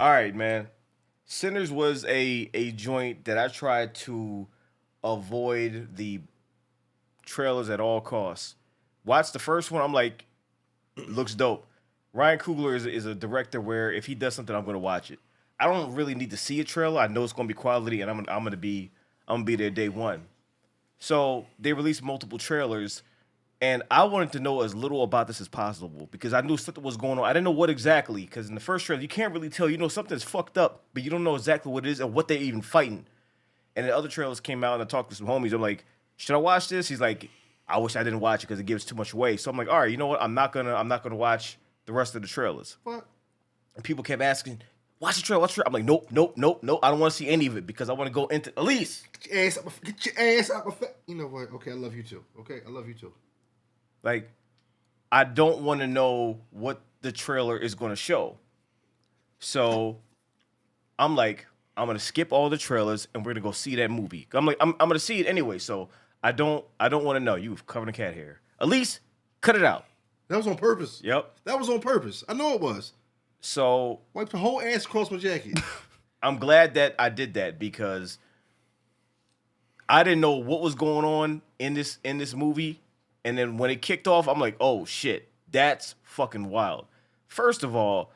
All right, man. Sinners was a joint that I tried to avoid the trailers at all costs. Watch the first one. I'm like, looks dope. Ryan Coogler is a director where if he does something, I'm gonna watch it. I don't really need to see a trailer. I know it's gonna be quality, and I'm gonna be there day one. So they released multiple trailers, and I wanted to know as little about this as possible because I knew something was going on. I didn't know what exactly because in the first trailer you can't really tell. You know something's fucked up, but you don't know exactly what it is and what they're even fighting. And the other trailers came out and I talked to some homies. I'm like, should I watch this? He's like, I wish I didn't watch it because it gives too much away. So I'm like, all right, you know what? I'm not gonna watch the rest of the trailers. What? And people kept asking, watch the trailer, watch the trailer. I'm like, nope, nope, nope, nope. I don't want to see any of it because I want to go into Elise. Get your ass out my face. You know what? Okay, I love you too. Okay, I love you too. Like, I don't want to know what the trailer is going to show. So I'm like, I'm gonna skip all the trailers and we're gonna go see that movie. I'm like, I'm gonna see it anyway. So I don't want to know. You've covered a cat hair. Elise, cut it out. That was on purpose. Yep. That was on purpose. I know it was. So Wipe the whole ass across my jacket. I'm glad that I did that because I didn't know what was going on in this movie. And then when it kicked off, I'm like, oh shit, that's fucking wild. First of all,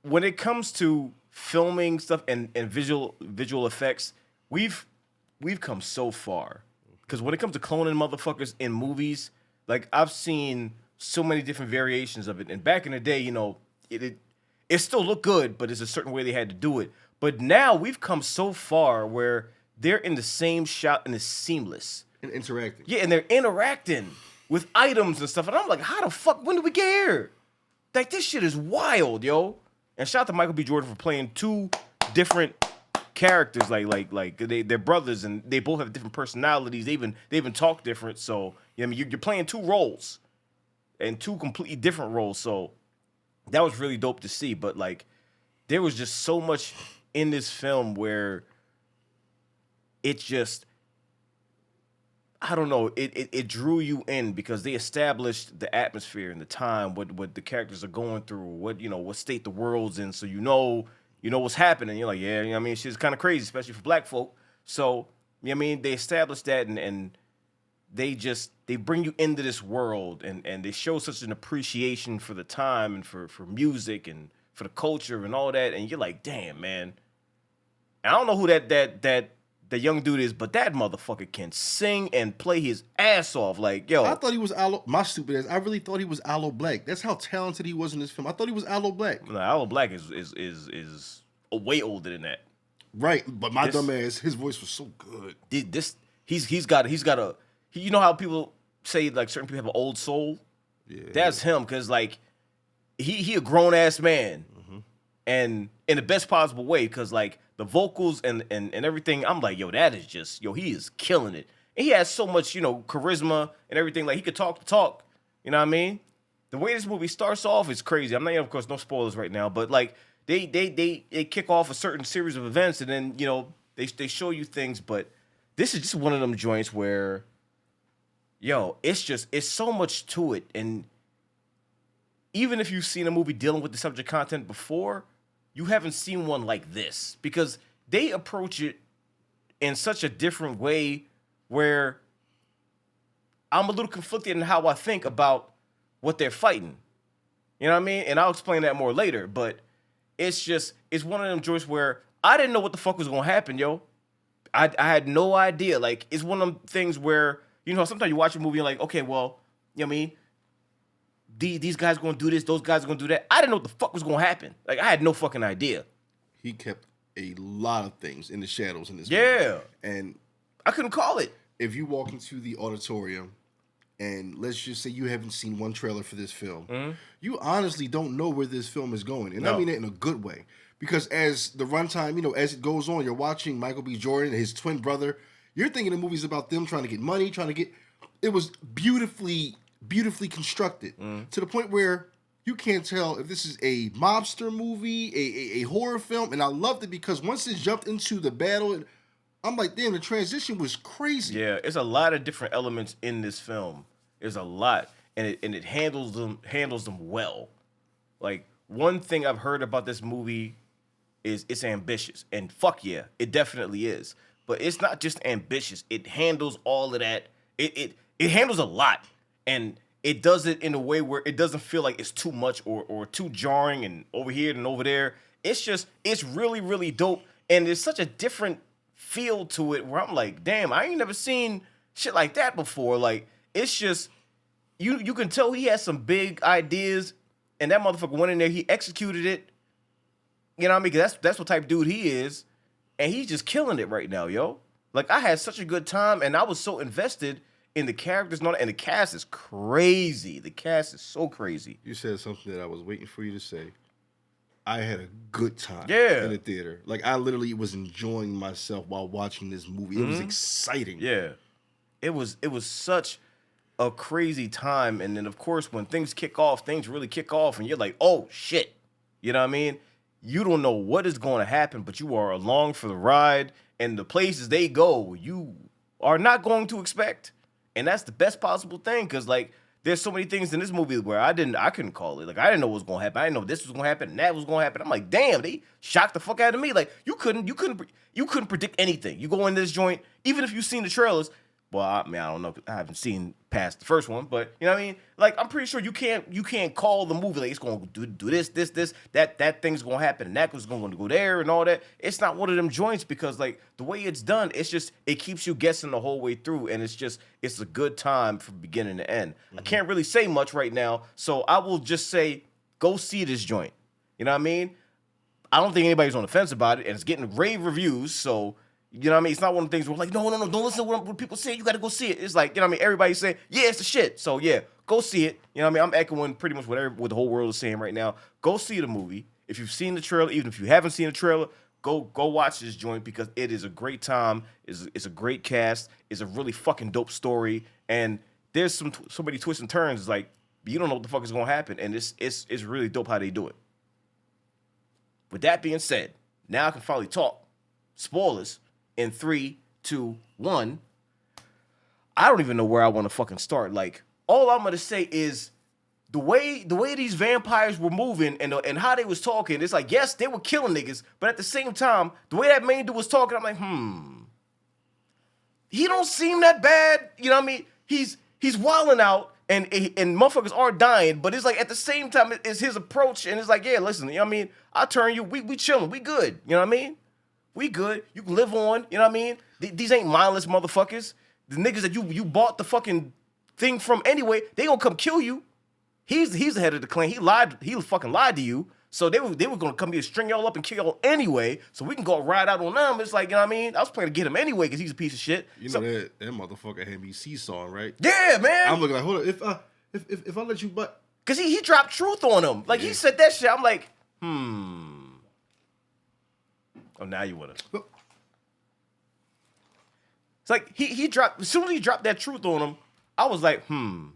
when it comes to filming stuff and visual effects, we've come so far. Because when it comes to cloning motherfuckers in movies, like I've seen so many different variations of it. And back in the day, you know, it still looked good, but there's a certain way they had to do it. But now we've come so far where they're in the same shot and it's seamless. And interacting. Yeah, and they're interacting with items and stuff. And I'm like, how the fuck, when did we get here? Like, this shit is wild, yo. And shout out to Michael B. Jordan for playing two different characters. Like they're brothers and they both have different personalities. They even talk different. So, you know, I mean, you're playing two roles and two completely different roles. So that was really dope to see. But, like, there was just so much in this film where it just, I don't know, it drew you in because they established the atmosphere and the time, what the characters are going through, what state the world's in, so you know what's happening. You're like, yeah, you know what I mean, shit's kind of crazy, especially for black folk. So, you know what I mean, they established that and they bring you into this world and they show such an appreciation for the time and for music and for the culture and all that, and you're like, damn, man. And I don't know who that the young dude is, but that motherfucker can sing and play his ass off. Like, yo. I thought he was my stupid ass. I really thought he was Aloe Black. That's how talented he was in this film. I thought he was Aloe Black. No, Aloe Black is way older than that. Right, but my dumb ass, his voice was so good. He's got a you know how people say like certain people have an old soul? Yeah. That's him, cause like he a grown ass man. And in the best possible way, because like the vocals and everything, I'm like, yo, that is just, he is killing it. And he has so much, charisma and everything. Like, he could talk the talk, you know what I mean? The way this movie starts off is crazy. I'm not, of course, no spoilers right now, but like they kick off a certain series of events, and then they show you things. But this is just one of them joints where, it's so much to it. And even if you've seen a movie dealing with the subject content before, you haven't seen one like this because they approach it in such a different way where I'm a little conflicted in how I think about what they're fighting. You know what I mean? And I'll explain that more later, but it's one of them joints where I didn't know what the fuck was going to happen, yo. I had no idea. Like, it's one of them things where, sometimes you watch a movie and you're like, okay, well, you know what I mean? These guys are going to do this, those guys are going to do that. I didn't know what the fuck was going to happen. Like, I had no fucking idea. He kept a lot of things in the shadows in this movie. Yeah. And I couldn't call it. If you walk into the auditorium and let's just say you haven't seen one trailer for this film, you honestly don't know where this film is going. And I mean that in a good way. Because as the runtime, as it goes on, you're watching Michael B. Jordan and his twin brother. You're thinking the movie's about them trying to get money, it was beautifully constructed to the point where you can't tell if this is a mobster movie, a horror film, and I loved it because once it jumped into the battle, I'm like, damn, the transition was crazy. Yeah, it's a lot of different elements in this film. There's a lot, and it handles them well. Like, one thing I've heard about this movie is it's ambitious. And fuck yeah, it definitely is. But it's not just ambitious. It handles all of that. It handles a lot. And it does it in a way where it doesn't feel like it's too much or too jarring and over here and over there. It's really, really dope. And there's such a different feel to it where I'm like, damn, I ain't never seen shit like that before. Like, it's just, you can tell he has some big ideas, and that motherfucker went in there, he executed it. You know what I mean? 'Cause that's what type of dude he is. And he's just killing it right now, yo. Like, I had such a good time, and I was so invested in the characters and all that, and the cast is crazy. The cast is so crazy. You said something that I was waiting for you to say. I had a good time in the theater. Like, I literally was enjoying myself while watching this movie. It was exciting. Yeah. It was such a crazy time. And then, of course, when things kick off, things really kick off, and you're like, oh, shit. You know what I mean? You don't know what is going to happen, but you are along for the ride, and the places they go, you are not going to expect. And that's the best possible thing, because, like, there's so many things in this movie where I couldn't call it. Like, I didn't know what was going to happen. I didn't know this was going to happen and that was going to happen. I'm like, damn, they shocked the fuck out of me. Like, you couldn't predict anything. You go in this joint, even if you've seen the trailers. Well, I mean, I don't know. I haven't seen past the first one, but you know what I mean? Like, I'm pretty sure you can't call the movie like it's going to do this, that thing's going to happen, and that was going to go there and all that. It's not one of them joints because, like, the way it's done, it keeps you guessing the whole way through, and it's a good time from beginning to end. I can't really say much right now, so I will just say, go see this joint. You know what I mean? I don't think anybody's on the fence about it, and it's getting rave reviews, so... You know what I mean? It's not one of the things where like, no, don't listen to what people say. You got to go see it. It's like, you know what I mean? Everybody's saying, yeah, it's the shit. So, yeah, go see it. You know what I mean? I'm echoing pretty much what the whole world is saying right now. Go see the movie. If you've seen the trailer, even if you haven't seen the trailer, go watch this joint because it is a great time. It's a great cast. It's a really fucking dope story. And there's so many twists and turns. It's like, you don't know what the fuck is going to happen. And it's really dope how they do it. With that being said, now I can finally talk. Spoilers. In 3, 2, 1, I don't even know where I want to fucking start. Like, all I'm gonna say is the way these vampires were moving and how they was talking. It's like, yes, they were killing niggas, but at the same time, the way that main dude was talking, I'm like, he don't seem that bad. You know what I mean? He's wilding out and motherfuckers are dying, but it's like at the same time, it's his approach, and it's like, yeah, listen, you know what I mean? I turn you, we chilling, we good. You know what I mean? We good. You can live on. You know what I mean? These ain't mindless motherfuckers. The niggas that you bought the fucking thing from anyway, they gonna come kill you. He's the head of the clan. He fucking lied to you. So they were gonna come here, string y'all up and kill y'all anyway. So we can go ride out on them. It's like, you know what I mean? I was planning to get him anyway because he's a piece of shit. You know that motherfucker had me seesawing, right? Yeah, man. I'm looking like, hold on, if I let you, but because he dropped truth on him. Like he said that shit. I'm like, Oh, now you wanna. It's like he dropped as soon as he dropped that truth on him. I was like, I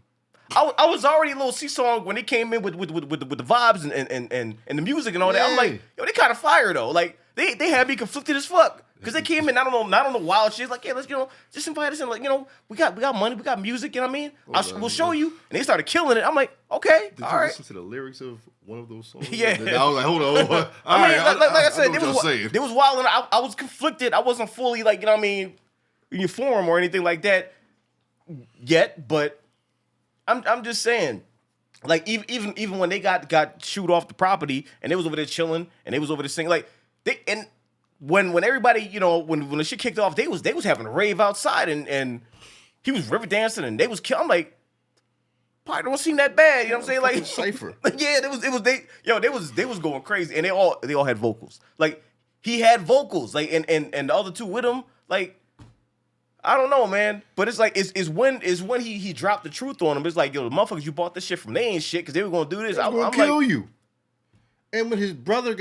was already a little seesawing when they came in with the vibes and the music and all that. I'm like, yo, they kind of fire though. Like they had me conflicted as fuck because they came in. I don't know, not on the wild shit. Like, yeah, let's just invite us in. Like, we got money, we got music. You know what I mean? We'll show you. And they started killing it. I'm like, okay, did all you right. listen to the lyrics of one of those songs? Yeah. I was like, hold on. I mean, like I said, it was wild, and I was conflicted. I wasn't fully like, you know what I mean, uniform or anything like that yet, but I'm just saying, like even when they got shoot off the property and they was over there chilling and they was over there singing, like when everybody, when the shit kicked off, they was having a rave outside and he was river dancing and they was killing. I'm like, probably don't seem that bad, you know what I'm saying? Like Cypher. Yeah, they was going crazy and they all had vocals. Like he had vocals, like and the other two with him, like I don't know, man. But it's like it's when he dropped the truth on him. It's like, yo, the motherfuckers you bought this shit from, they ain't shit because they were gonna do this. I'm gonna kill you. And when his brother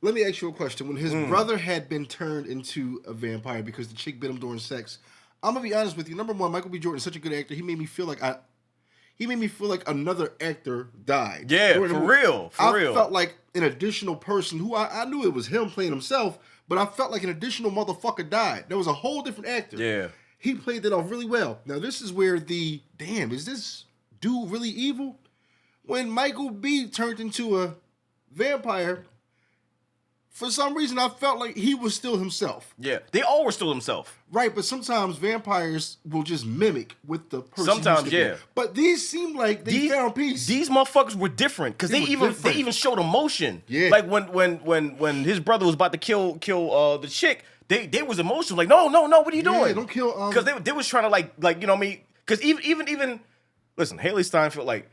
let me ask you a question. When his brother had been turned into a vampire because the chick bit him during sex, I'm gonna be honest with you. Number one, Michael B. Jordan is such a good actor. He made me feel like another actor died. Yeah, for real. I felt like an additional person who I knew it was him playing himself, but I felt like an additional motherfucker died. There was a whole different actor. Yeah. He played that off really well. Now, this is where is this dude really evil? When Michael B. turned into a vampire, for some reason, I felt like he was still himself. Yeah, they all were still themselves. Right, but sometimes vampires will just mimic with the person. Sometimes, yeah. But these seem like they found peace. These motherfuckers were different because they even showed emotion. Yeah, like when his brother was about to kill the chick, they was emotional. Like, no, what are you doing? Don't kill. Because they was trying to like you know what I mean. Because even listen, Haley Steinfeld, like,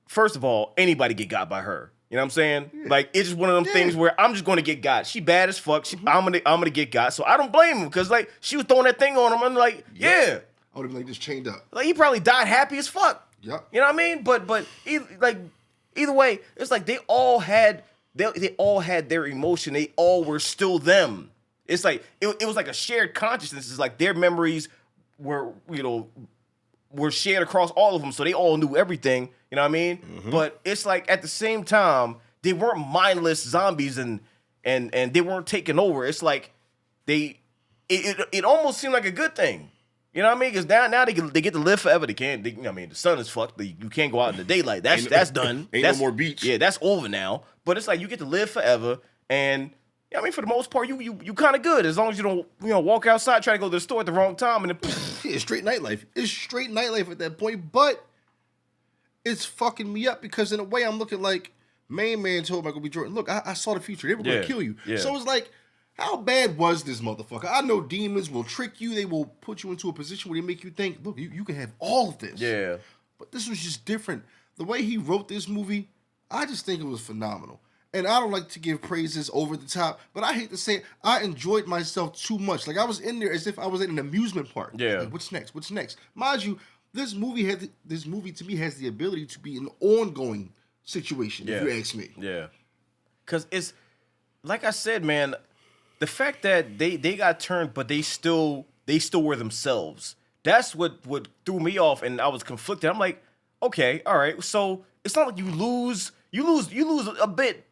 first of all, anybody get got by her. You know what I'm saying? Yeah. Like, it's just one of them things where I'm just going to get got. She bad as fuck. I'm gonna get got. So I don't blame him because like she was throwing that thing on him. I'm like, yeah. I would have been like this chained up. Like he probably died happy as fuck. Yep. You know what I mean? But either way, it's like they all had their emotion. They all were still them. It's like it was like a shared consciousness. It's like their memories were shared across all of them, so they all knew everything. You know what I mean? Mm-hmm. But it's like at the same time, they weren't mindless zombies and they weren't taking over. It's like it almost seemed like a good thing. You know what I mean? Because now they get to live forever. They can't. You know what I mean? The sun is fucked. You can't go out in the daylight. That's done. Ain't no more beach. Yeah, that's over now. But it's like you get to live forever, and I mean, for the most part, you kind of good as long as you don't walk outside, try to go to the store at the wrong time, and then it's straight nightlife. It's straight nightlife at that point. But it's fucking me up because in a way I'm looking like Main Man told Michael B. Jordan, look, I saw the future. They were going to kill you. Yeah. So it's like, how bad was this motherfucker? I know demons will trick you. They will put you into a position where they make you think, look, you can have all of this. Yeah. But this was just different. The way he wrote this movie, I just think it was phenomenal. And I don't like to give praises over the top, but I hate to say it, I enjoyed myself too much. Like I was in there as if I was at an amusement park. Yeah. Like, what's next? What's next? Mind you, this movie to me has the ability to be an ongoing situation, if you ask me. Yeah. Cause it's like I said, man, the fact that they got turned, but they still were themselves. That's what threw me off, and I was conflicted. I'm like, okay, all right. So it's not like you lose a bit.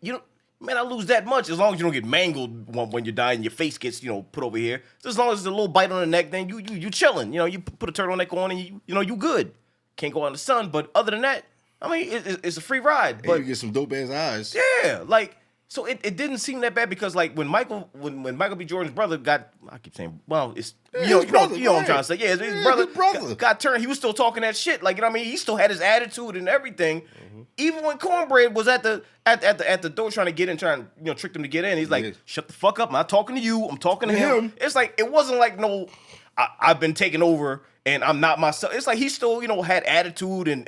I lose that much as long as you don't get mangled when you die and your face gets put over here. So as long as there's a little bite on the neck, then you chilling. You put a turtleneck on and you good. Can't go out in the sun, but other than that, I mean it's a free ride. But you get some dope ass eyes. Yeah, like so it didn't seem that bad because like when Michael B. Jordan's brother got, I keep saying, well, it's you know what I'm trying to say. Yeah, his brother got turned. He was still talking that shit. Like, you know what I mean? He still had his attitude and everything. Mm-hmm. Even when Cornbread was at the door trying to get in, trying to trick them to get in, he's like, shut the fuck up. I'm not talking to you. I'm talking to him. It's like it wasn't like I've been taken over and I'm not myself. It's like he still, had attitude and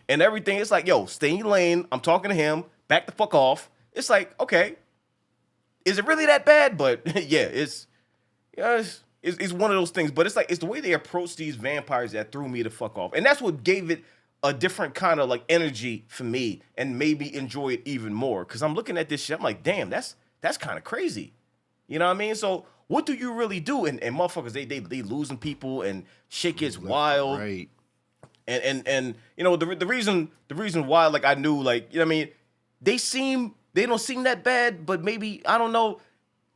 everything. It's like, yo, stay in your lane. I'm talking to him. Back the fuck off. It's like, okay, is it really that bad? But yeah, it's one of those things. But it's like it's the way they approach these vampires that threw me the fuck off, and that's what gave it a different kind of like energy for me, and made me enjoy it even more. Because I'm looking at this shit, I'm like, damn, that's kind of crazy. You know what I mean? So what do you really do? And motherfuckers, they losing people, and shit gets wild. Right. And the reason why, like, I knew, like, you know what I mean, they don't seem that bad, but maybe, I don't know,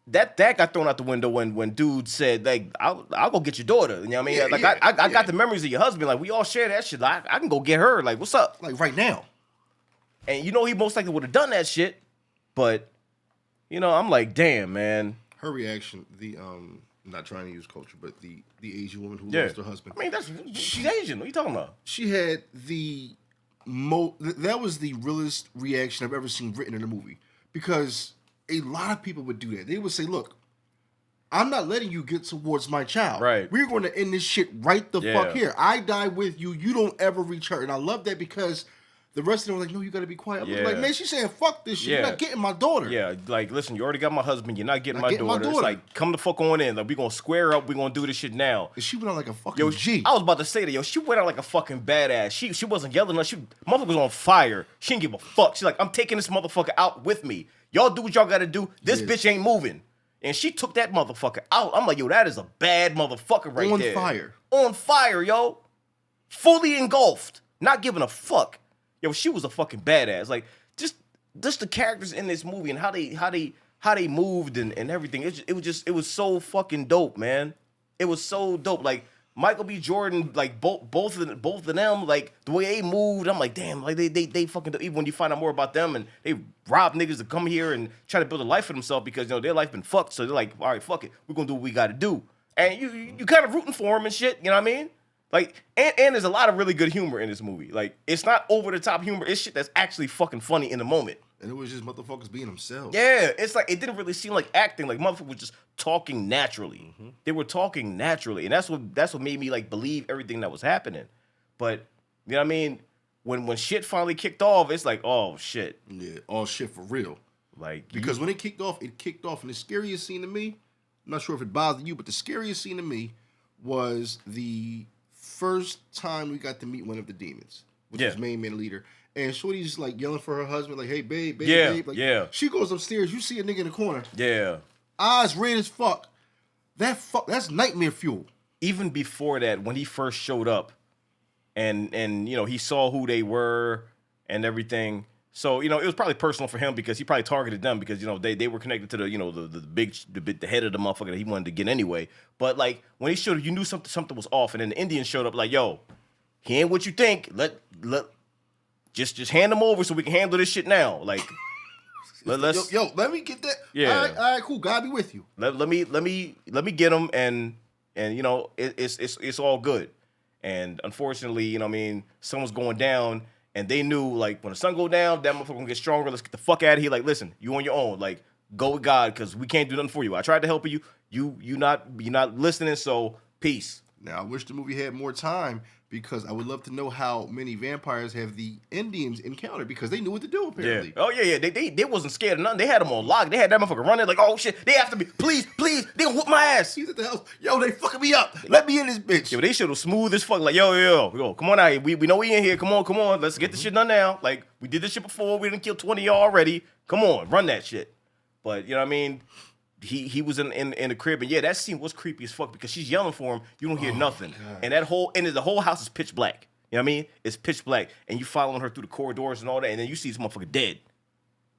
that got thrown out the window when dude said, like, I'll go get your daughter. You know what I mean? I got the memories of your husband. Like, we all share that shit. Like, I can go get her. Like, what's up? Like, right now. And he most likely would have done that shit, but, I'm like, damn, man. Her reaction, I'm not trying to use culture, but the Asian woman who lost her husband. I mean, she's Asian. What are you talking about? She had that was the realest reaction I've ever seen written in a movie, because a lot of people would do that. They would say, look, I'm not letting you get towards my child. Right. We're going to end this shit right the fuck here. I die with you. You don't ever reach her. And I love that because the rest of them were like, no, you got to be quiet. I'm like, man, she's saying, fuck this shit. You're not getting my daughter. Yeah, like, listen, you already got my husband. You're not getting my daughter. It's like, come the fuck on in. Like, we're going to square up. We're going to do this shit now. And she went out like a fucking G. I was about to say that, she went out like a fucking badass. She wasn't yelling. Motherfucker was on fire. She didn't give a fuck. She's like, I'm taking this motherfucker out with me. Y'all do what y'all got to do. This bitch ain't moving. And she took that motherfucker out. I'm like, yo, that is a bad motherfucker right there. On fire. On fire, yo. Fully engulfed. Not giving a fuck. Yo, she was a fucking badass. Like, just the characters in this movie and how they moved and everything. It was so fucking dope, man. It was so dope. Like, Michael B. Jordan, like both of them, like the way they moved, I'm like, damn, like they fucking, even when you find out more about them and they rob niggas to come here and try to build a life for themselves because their life been fucked, so they're like, all right, fuck it, we're gonna do what we gotta do, and you kind of rooting for them and shit, you know what I mean? Like, and there's a lot of really good humor in this movie. Like, it's not over the top humor, it's shit that's actually fucking funny in the moment. And it was just motherfuckers being themselves. Yeah, it's like it didn't really seem like acting. Like motherfuckers were just talking naturally. Mm-hmm. They were talking naturally, and that's what made me like believe everything that was happening. But you know what I mean? When shit finally kicked off, it's like, oh shit. Yeah, all shit for real. Like because when it kicked off, and the scariest scene to me, I'm not sure if it bothered you, but the scariest scene to me was the first time we got to meet one of the demons, which was main man leader. And Shorty's like yelling for her husband, like, hey, babe, babe. Like, she goes upstairs, you see a nigga in the corner. Yeah. Eyes red as fuck. That's nightmare fuel. Even before that, when he first showed up and you know, he saw who they were and everything. So, you know, it was probably personal for him because he probably targeted them because, you know, they were connected to the, you know, the head of the motherfucker that he wanted to get anyway. But like when he showed up, you knew something was off, and then the Indian showed up like, yo, he ain't what you think. Just hand him over so we can handle this shit now. Like, let's let me get that. Yeah. All right, cool. God be with you. Let me get him and you know it's all good. And unfortunately, you know what I mean, someone's going down, and they knew like when the sun go down, that motherfucker gonna get stronger. Let's get the fuck out of here. Like, listen, you on your own. Like, go with God because we can't do nothing for you. I tried to help you. You're not listening. So peace. Now I wish the movie had more time, because I would love to know how many vampires have the Indians encountered, because they knew what to do, apparently. Yeah. Oh, yeah. They wasn't scared of nothing. They had them on lock. They had that motherfucker running like, oh, shit, they after me. Please, they gonna whoop my ass. He's at the house. Yo, they fucking me up. Let me in this bitch. Yo, they shit was smooth as fuck. Like, yo, come on out here. We know we in here. Come on. Let's get this shit done now. Like, we did this shit before. We done killed 20 of y'all already. Come on, run that shit. But, you know what I mean? He was in the crib, and yeah, that scene was creepy as fuck because she's yelling for him. You don't hear nothing. God. And the whole house is pitch black. You know what I mean? It's pitch black, and you following her through the corridors and all that, and then you see this motherfucker dead,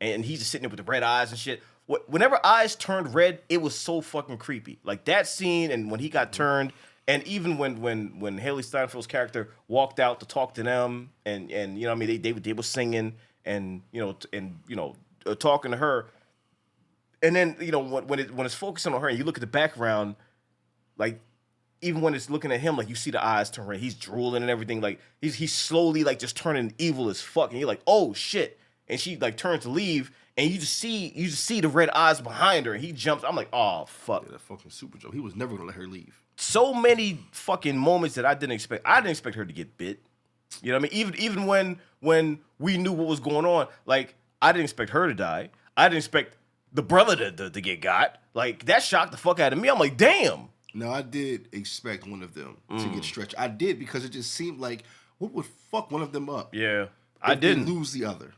and he's just sitting there with the red eyes and shit. Whenever eyes turned red, it was so fucking creepy. Like that scene, and when he got turned, and even when Haley Steinfeld's character walked out to talk to them, and you know what I mean, they were singing and talking to her. And then, you know, when it's focusing on her and you look at the background, like, even when it's looking at him, like, you see the eyes turn red. He's drooling and everything. Like, he's slowly, like, just turning evil as fuck. And you're like, oh, shit. And she, like, turns to leave, and you just see the red eyes behind her. And he jumps. I'm like, oh, fuck. Yeah, that fucking super joke. He was never going to let her leave. So many fucking moments that I didn't expect. I didn't expect her to get bit. You know what I mean? Even when we knew what was going on, like, I didn't expect her to die. I didn't expect the brother to get got. Like, that shocked the fuck out of me. I'm like, damn. No, I did expect one of them to get stretched. I did, because it just seemed like, what would fuck one of them up? Yeah. I didn't lose the other.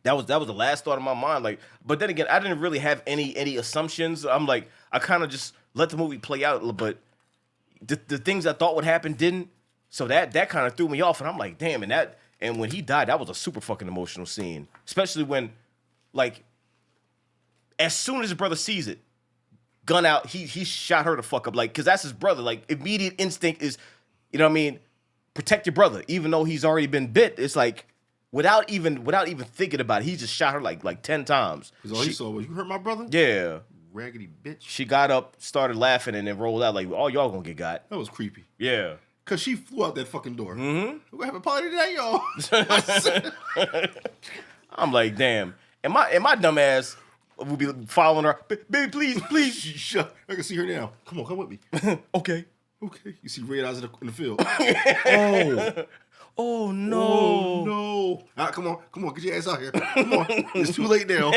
That was the last thought in my mind. Like, but then again, I didn't really have any assumptions. I'm like, I kind of just let the movie play out, but the things I thought would happen didn't. So that kind of threw me off, and I'm like, damn. And when he died, that was a super fucking emotional scene, especially when, like, as soon as his brother sees it, gun out, he shot her the fuck up. Like, because that's his brother. Like, immediate instinct is, you know what I mean, protect your brother. Even though he's already been bit, it's like, without even thinking about it, he just shot her like 10 times. Because all he saw was, you hurt my brother? Yeah. Raggedy bitch. She got up, started laughing, and then rolled out like, oh, y'all gonna get got. That was creepy. Yeah. Because she flew out that fucking door. Mm-hmm. We're going to have a party today, y'all. I'm like, damn. And my dumb ass will be following her. Baby, please. Shut. I can see her now. Come with me. Okay. You see red eyes in the field. Oh no. Oh no. All right, come on. Get your ass out here. Come on. It's too late now.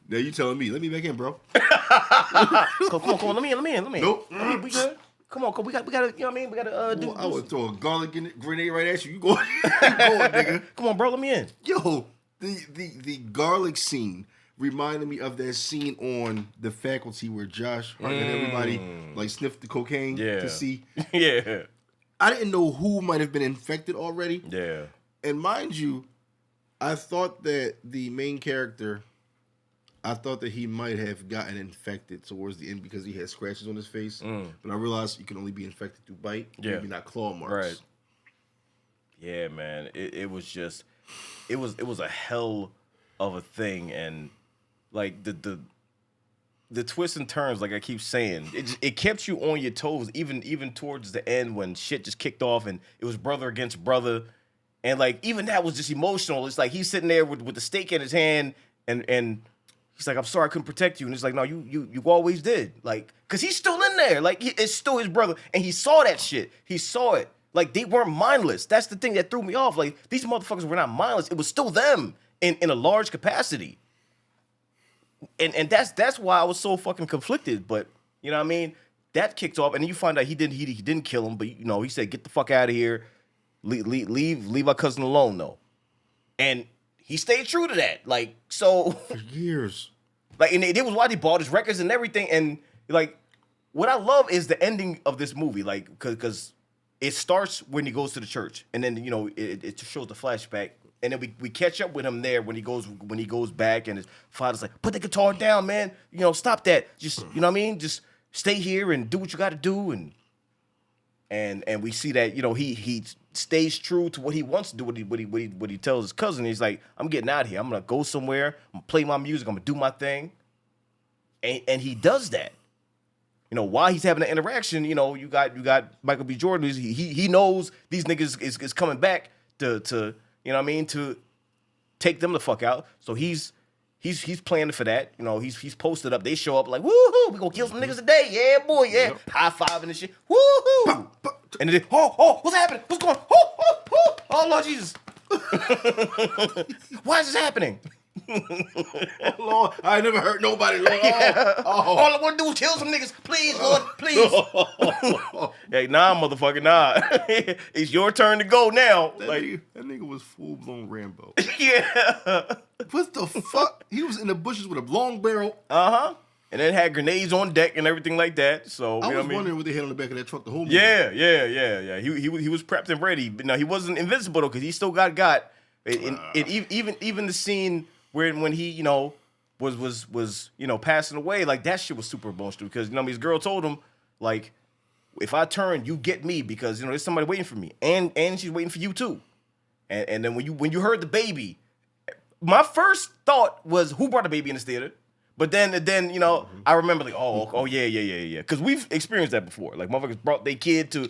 Now you telling me. Let me back in, bro. Come on. Let me in. Nope. We good. Come on. We gotta, you know what I mean? We gotta do. I would throw a garlic grenade right at you. You going, nigga. Come on, bro. Let me in. Yo, the garlic scene reminded me of that scene on The Faculty where Josh Hart and everybody like sniffed the cocaine to see. Yeah. I didn't know who might have been infected already. Yeah. And mind you, I thought that the main character, I thought that he might have gotten infected towards the end because he had scratches on his face. But I realized you can only be infected through bite, maybe not claw marks. Right. Yeah, man. It was just, it was a hell of a thing, and like the twists and turns, like I keep saying, it kept you on your toes, even towards the end when shit just kicked off and it was brother against brother, and like even that was just emotional. It's like he's sitting there with the stake in his hand, and he's like, I'm sorry I couldn't protect you. And it's like, no, you always did. Like, because he's still in there. Like, it's still his brother. And he saw that shit. He saw it. Like, they weren't mindless. That's the thing that threw me off. Like, these motherfuckers were not mindless. It was still them in a large capacity. And that's why I was so fucking conflicted. But, you know what I mean? That kicked off. And then you find out he didn't kill him. But, you know, he said, get the fuck out of here. Leave our cousin alone, though. And he stayed true to that. Like, so. For years. Like, and it was why they bought his records and everything. And, like, what I love is the ending of this movie. Like, because it starts when he goes to the church. And then, you know, it shows the flashback. And then we catch up with him there when he goes back. And his father's like, put the guitar down, man. You know, stop that. Just, you know what I mean? Just stay here and do what you got to do. And we see that, you know, he stays true to what he wants to do, what he tells his cousin. He's like, I'm getting out of here. I'm going to go somewhere. I'm going to play my music. I'm going to do my thing. And he does that. You know, while he's having an interaction, you know, you got Michael B. Jordan. He knows these niggas is coming back to you know what I mean, to take them the fuck out. So he's planning for that. You know, he's posted up. They show up like, woohoo, we gonna kill some niggas today. Yeah, boy, yeah. Yep. High fiving and shit. Woohoo. And then, what's happening? What's going on? Oh, Lord Jesus. Why is this happening? Oh, Lord, I never hurt nobody, Lord. All I want to do is kill some niggas. Please, Lord, please. Hey, nah, motherfucker, nah. It's your turn to go now. That nigga was full-blown Rambo. Yeah. What the fuck? He was in the bushes with a long barrel. Uh-huh. And then had grenades on deck and everything like that. So I was wondering what they had on the back of that truck the whole movie. Yeah. He was prepped and ready. But no, he wasn't invincible though, because he still got. And even the scene when he, you know, was you know, passing away, like that shit was super emotional because, you know, his girl told him, like, if I turn, you get me because, you know, there's somebody waiting for me. And she's waiting for you too. And then when you heard the baby, my first thought was, who brought the baby in this theater? But then you know, I remember like, oh yeah. Because we've experienced that before. Like, motherfuckers brought their kid to,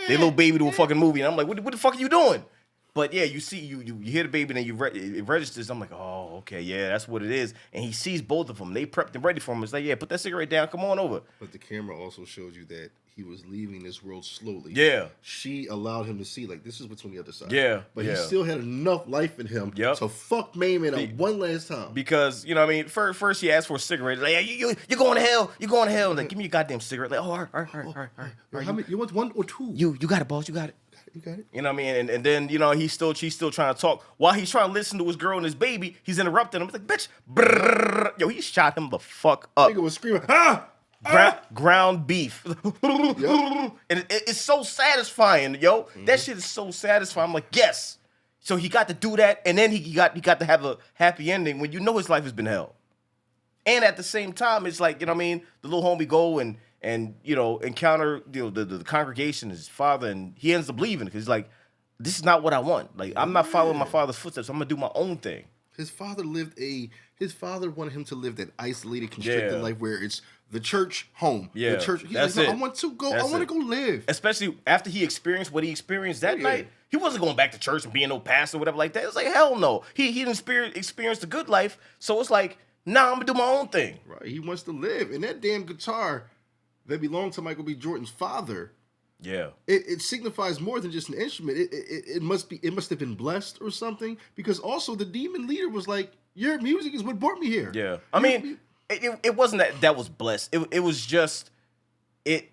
their little baby to a fucking movie. And I'm like, what the fuck are you doing? But yeah, you see, you hear the baby and then it registers. I'm like, oh, okay, yeah, that's what it is. And he sees both of them. They prepped and ready for him. It's like, yeah, put that cigarette down. Come on over. But the camera also showed you that he was leaving this world slowly. Yeah. She allowed him to see, like, this is what's on the other side. Yeah. But he still had enough life in him to fuck Mayman up one last time. Because, you know what I mean, first he asked for a cigarette. Like, hey, you're going to hell. You're going to hell. Like, give me your goddamn cigarette. Like, all right. How many, you want one or two? You got it, boss. You got it. You got it. You know what I mean? And then, you know, she's still trying to talk. While he's trying to listen to his girl and his baby, he's interrupting him. He's like, bitch. Brrr. Yo, he shot him the fuck up. Nigga was screaming, ground beef. Yep. And it's so satisfying, yo. That shit is so satisfying. I'm like, yes. So he got to do that, and then he got to have a happy ending when you know his life has been hell. And at the same time, it's like, you know what I mean, the little homie go and you know, encounter, you know, the congregation, his father, and he ends up leaving because he's like, this is not what I want. Like, I'm not following my father's footsteps. I'm gonna do my own thing. His father wanted him to live that isolated, constricted life where it's the church home. Yeah, the church. He's that's like, no, it. I want to go live. Especially after he experienced what he experienced that night. He wasn't going back to church and being no pastor or whatever like that. It was like, hell no. He didn't experience the good life. So it's like, nah, I'm gonna do my own thing. Right. He wants to live. And that damn guitar that belonged to Michael B. Jordan's father. Yeah. It signifies more than just an instrument. It must have been blessed or something, because also the demon leader was like, your music is what brought me here. Yeah. I mean, it wasn't that was blessed. It was just they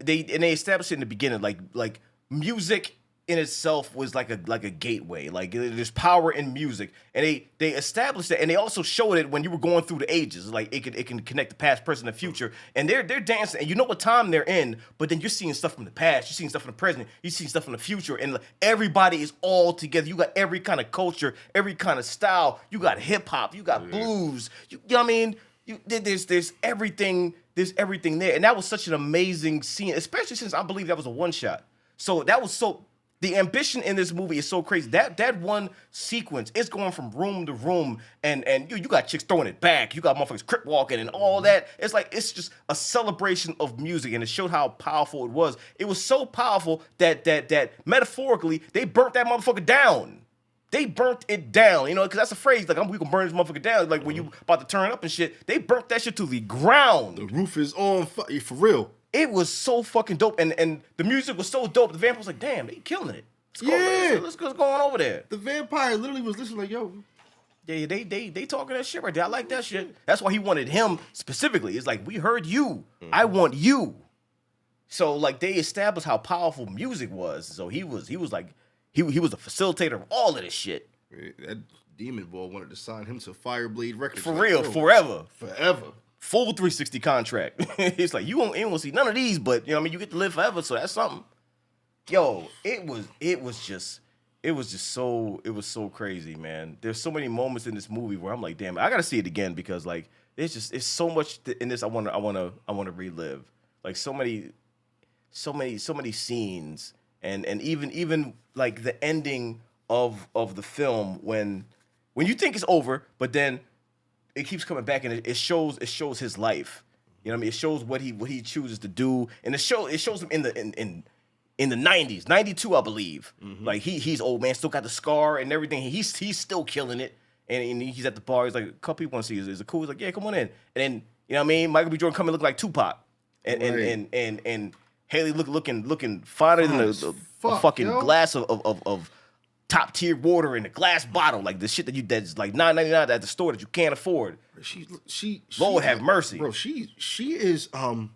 established it in the beginning like music in itself was like a gateway. Like, there's power in music, and they established it, and they also showed it when you were going through the ages. Like, it can connect the past, present, and future, and they're dancing, and you know what time they're in. But then you're seeing stuff from the past, you're seeing stuff from the present, you're seeing stuff from the future, and like, everybody is all together. You got every kind of culture, every kind of style. You got hip hop, you got blues. You know what I mean? There's everything there, and that was such an amazing scene, especially since I believe that was a one shot. So that was so. The ambition in this movie is so crazy. That one sequence is going from room to room, and you got chicks throwing it back. You got motherfuckers crip walking and all that. It's like it's just a celebration of music, and it showed how powerful it was. It was so powerful that metaphorically they burnt that motherfucker down. They burnt it down, because that's a phrase like we gonna burn this motherfucker down. Like when you about to turn up and shit, they burnt that shit to the ground. The roof is on fire for real. It was so fucking dope, and the music was so dope. The vampire was like, "Damn, they killing it." Let's go on over there. The vampire literally was listening like, "Yo, yeah, they talking that shit right there. I like that shit." That's why he wanted him specifically. It's like we heard you. I want you. So like they established how powerful music was. So he was like he was a facilitator of all of this shit. That demon boy wanted to sign him to Fireblade Records for real, forever. Full 360 contract. It's like you won't see none of these, but you get to live forever, so that's something. Yo, it was just so crazy, man. There's so many moments in this movie where I'm like, damn, I gotta see it again because like it's so much in this I wanna relive. Like so many scenes and even like the ending of the film when you think it's over, but then it keeps coming back and it shows his life. You know what I mean? It shows what he chooses to do, and it shows him in the 90s, 92, I believe. Mm-hmm. Like he's old man, still got the scar and everything. He's still killing it, and he's at the bar. He's like, a couple people want to see is it cool? He's like, yeah, come on in. And then you know what I mean? Michael B. Jordan come and look like Tupac, and Haley looking finer than a fucking glass of top tier water in a glass bottle, like the shit that's like $9.99 at the store that you can't afford. She Lord have mercy, bro. She is fine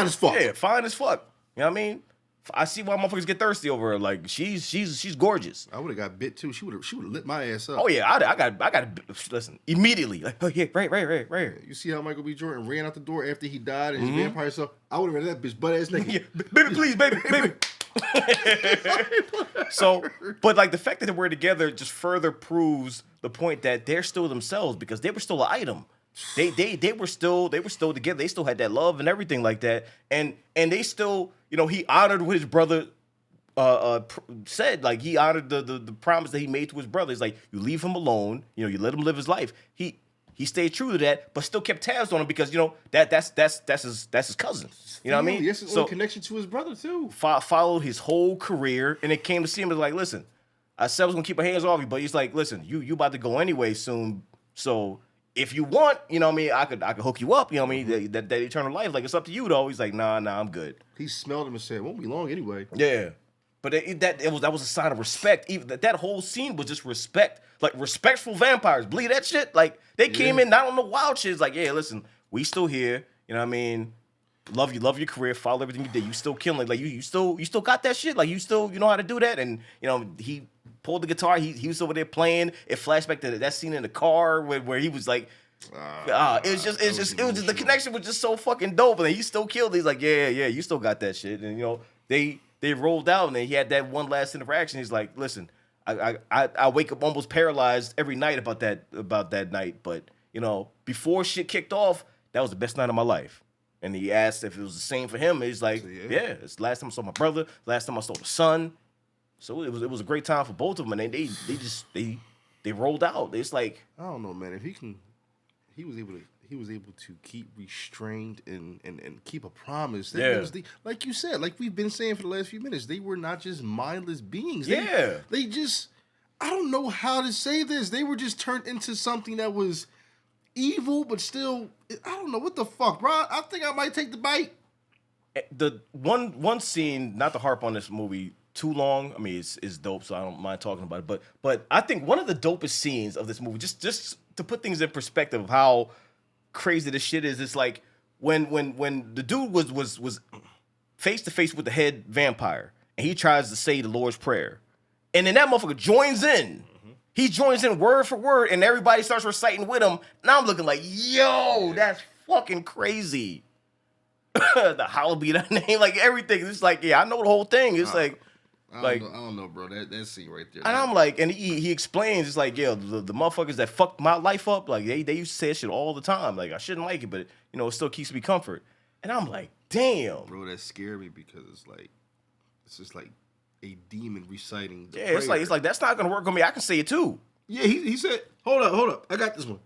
as fuck. Yeah, fine as fuck. You know what I mean? I see why motherfuckers get thirsty over her. Like she's gorgeous. I would have got bit too. She would have lit my ass up. Oh yeah, I got listen immediately. Like oh yeah, right here. You see how Michael B. Jordan ran out the door after he died and his vampire self? I would have ran that bitch butt ass naked. Yeah, baby, please, baby. So, but like the fact that we're together just further proves the point that they're still themselves because they were still an item. They were still together. They still had that love and everything like that. And they still, he honored what his brother said. Like he honored the promise that he made to his brother. It's like you leave him alone. You let him live his life. He stayed true to that, but still kept tabs on him because that's his cousin. You know what I mean? Yes, it's connection to his brother too. Followed his whole career, and it came to see him as like, listen, I said I was gonna keep my hands off you, but he's like, listen, you about to go anyway soon, so if you want, you know what I mean, I could hook you up, you know what I mean, that eternal life, like it's up to you though. He's like, nah, I'm good. He smelled him and said, won't be long anyway. Yeah, but that was a sign of respect. Even that whole scene was just respect, like respectful vampires. Believe that shit. Like they came in not on the wild shit. It's like, yeah, listen, we still here. You know what I mean? Love your career, follow everything you did. You still killing, like you still got that shit. Like you know how to do that. And he pulled the guitar. He was over there playing. It flashed back to that scene in the car where he was like, it was just the connection was just so fucking dope. And then he still killed. He's like, yeah, you still got that shit. And they rolled out and then he had that one last interaction. He's like, listen, I wake up almost paralyzed every night about that night. But before shit kicked off, that was the best night of my life. And he asked if it was the same for him. He's like, yeah, it's the last time I saw my brother, last time I saw the son. So it was a great time for both of them. And they rolled out. It's like, I don't know, man. If he was able to keep restrained and keep a promise. Like you said, like we've been saying for the last few minutes, they were not just mindless beings. They just, I don't know how to say this. They were just turned into something that was evil, but still, I don't know what the fuck, bro. I think I might take the bite. The one scene, not to harp on this movie too long. I mean, it's dope, so I don't mind talking about it. But I think one of the dopest scenes of this movie, just to put things in perspective of how crazy this shit is, it's like when the dude was face to face with the head vampire, and he tries to say the Lord's Prayer, and then that motherfucker joins in. He joins in word for word, and everybody starts reciting with him. And I'm looking like, yo, that's fucking crazy. The hallowed be thy name, like everything. It's like, yeah, I know the whole thing. It's like, I don't know, bro. That scene right there. And I'm like, and he explains, it's like, yeah, the motherfuckers that fucked my life up, like they used to say that shit all the time. Like I shouldn't like it, but you know, it still keeps me comfort. And I'm like, damn, bro, that scared me because it's just like a demon reciting. Yeah, it's like that's not gonna work on me. I can say it too. Yeah, he said, hold up, I got this one.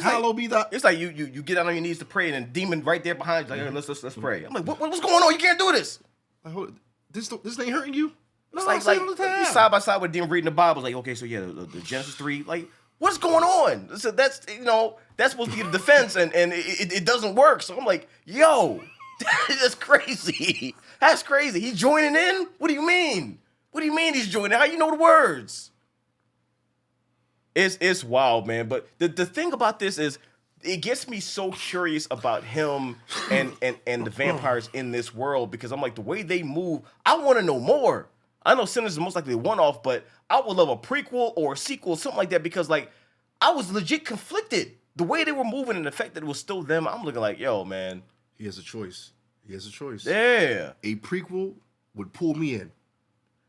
Hallowed be thy. It's like you get down on your knees to pray, and then demon right there behind you, like, let's pray. I'm like, what's going on? You can't do this. Like, hold on. This ain't hurting you. No, it's like you side by side with them reading the Bible. Like, okay, so yeah, the Genesis 3. Like, what's going on? So that's that's supposed to be the defense, and it doesn't work. So I'm like, yo, that's crazy. That's crazy. He's joining in. What do you mean? What do you mean he's joining? How you know the words? It's wild, man. But the thing about this is, it gets me so curious about him and the vampires in this world, because I'm like, the way they move, I want to know more. I know Sinners is most likely a one-off, but I would love a prequel or a sequel, something like that, because like I was legit conflicted. The way they were moving and the fact that it was still them, I'm looking like, yo, man. He has a choice. Yeah. A prequel would pull me in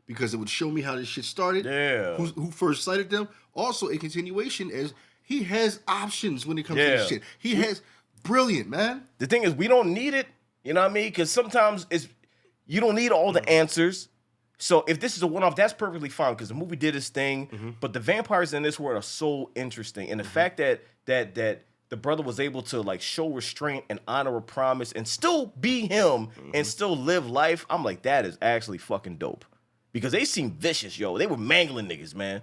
because it would show me how this shit started. Yeah. Who first cited them. Also, a continuation as he has options when it comes to this shit. He has brilliant, man. The thing is, we don't need it. You know what I mean? Because sometimes you don't need all the answers. So if this is a one-off, that's perfectly fine because the movie did its thing. But the vampires in this world are so interesting, and the fact that the brother was able to like show restraint and honor a promise and still be him and still live life, I'm like, that is actually fucking dope. Because they seem vicious, yo. They were mangling niggas, man.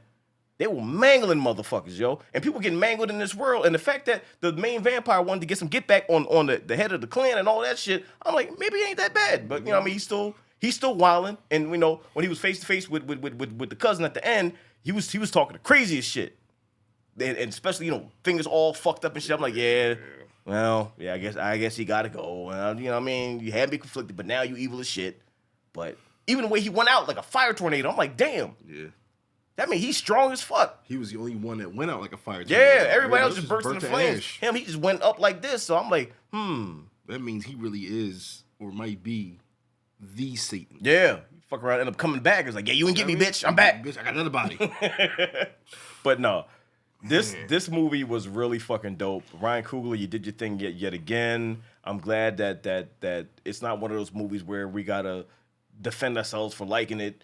They were mangling motherfuckers, yo. And people getting mangled in this world. And the fact that the main vampire wanted to get some get back on the head of the clan and all that shit, I'm like, maybe it ain't that bad. But you know what I mean? He's still wilding. And you know, when he was face to face with the cousin at the end, he was talking the craziest shit. And especially, you know, fingers all fucked up and shit. I'm like, yeah, well, yeah, I guess he gotta go. You know what I mean? You had me conflicted, but now you evil as shit. But even the way he went out like a fire tornado, I'm like, damn. Yeah. That means he's strong as fuck. He was the only one that went out like a fire tornado. Yeah, everybody else just burst into flames. Him, he just went up like this. So I'm like, That means he really is, or might be, the Satan. Yeah. Fuck around, end up coming back. It's like, yeah, you ain't get me, bitch. I'm back. Bitch, I got another body. But no. This movie was really fucking dope. Ryan Coogler, you did your thing yet again. I'm glad that it's not one of those movies where we gotta defend ourselves for liking it.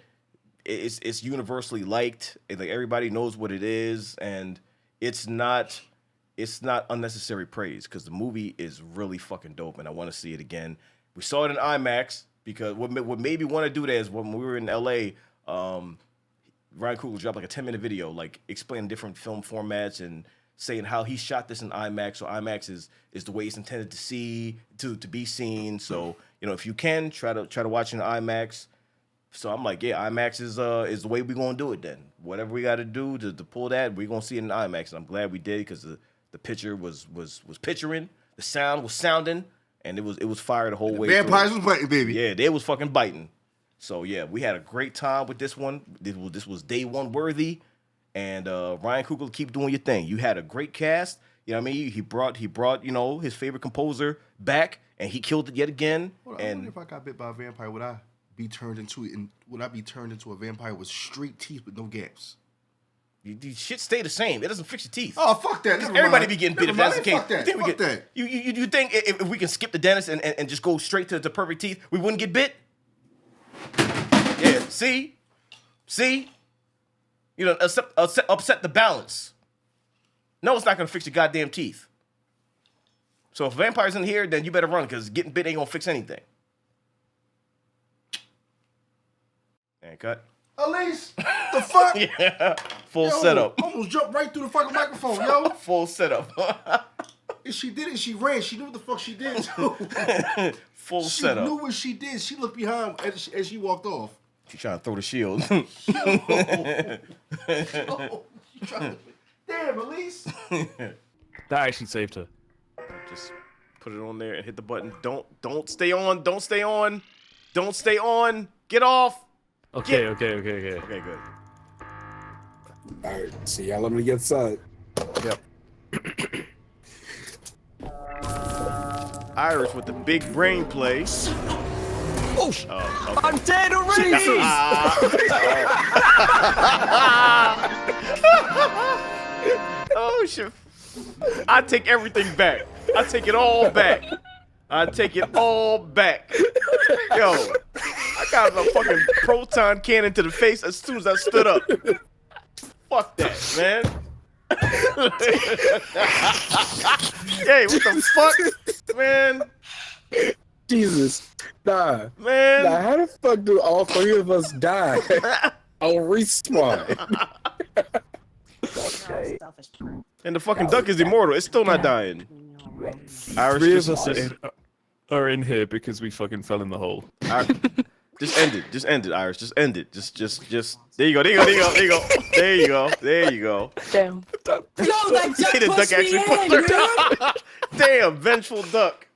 It's universally liked. Like everybody knows what it is, and it's not unnecessary praise because the movie is really fucking dope, and I want to see it again. We saw it in IMAX because what made me want to do that is when we were in LA. Ryan Coogler dropped like a 10-minute video, like explaining different film formats and saying how he shot this in IMAX. So IMAX is the way it's intended to be seen. So you know, if you can try to watch in IMAX. So I'm like, yeah, IMAX is the way we're gonna do it. Then whatever we got to do to pull that, we're gonna see it in IMAX. And I'm glad we did because the picture was picturing, the sound was sounding, and it was fire the whole way. Vampires was biting, baby. Yeah, they was fucking biting. So yeah, we had a great time with this one. This was day one worthy, and Ryan Coogler, keep doing your thing. You had a great cast. You know what I mean? He brought you know his favorite composer back, and he killed it yet again. Hold on, I wonder if I got bit by a vampire, would I be turned into a vampire with straight teeth with no gaps? You shit stay the same. It doesn't fix your teeth. Oh, fuck that! Everybody be getting bit if that's the case. Fuck that. You think if we can skip the dentist and just go straight to perfect teeth, we wouldn't get bit? Yeah, see, you know, upset the balance. No, it's not gonna fix your goddamn teeth. So if vampires in here, then you better run because getting bit ain't gonna fix anything. And cut. Elise, the fuck? Yeah, full setup. Almost jumped right through the fucking microphone, yo. Full setup. If she did it, she ran. She knew what the fuck she did too. Full setup. She knew what she did. She looked behind as she walked off. She trying to throw the shield. Damn, Elise. That actually saved her. Just put it on there and hit the button. Don't stay on. Don't stay on. Don't stay on. Get off. Okay. Okay, good. All right, see y'all. Let me get inside. Yep. Irish with the big brain play. Oh, okay. I'm dead already. Oh shit! I take everything back. I take it all back. I take it all back. Yo, I got a fucking proton cannon to the face as soon as I stood up. Fuck that, man. Hey, what the fuck, man? Jesus. Nah. Man. Nah, how the fuck do all three of us die on respawn? And the fucking duck is immortal. It's still not dying. Irish, Three of us are in here because we fucking fell in the hole. Just end it. Just end it, Irish. Just end it. Just. There you go. There you go. There you go. There you go. There you go. There you go. Damn. No, that duck The duck pushed me actually in, pushed her. dude. Damn, vengeful duck.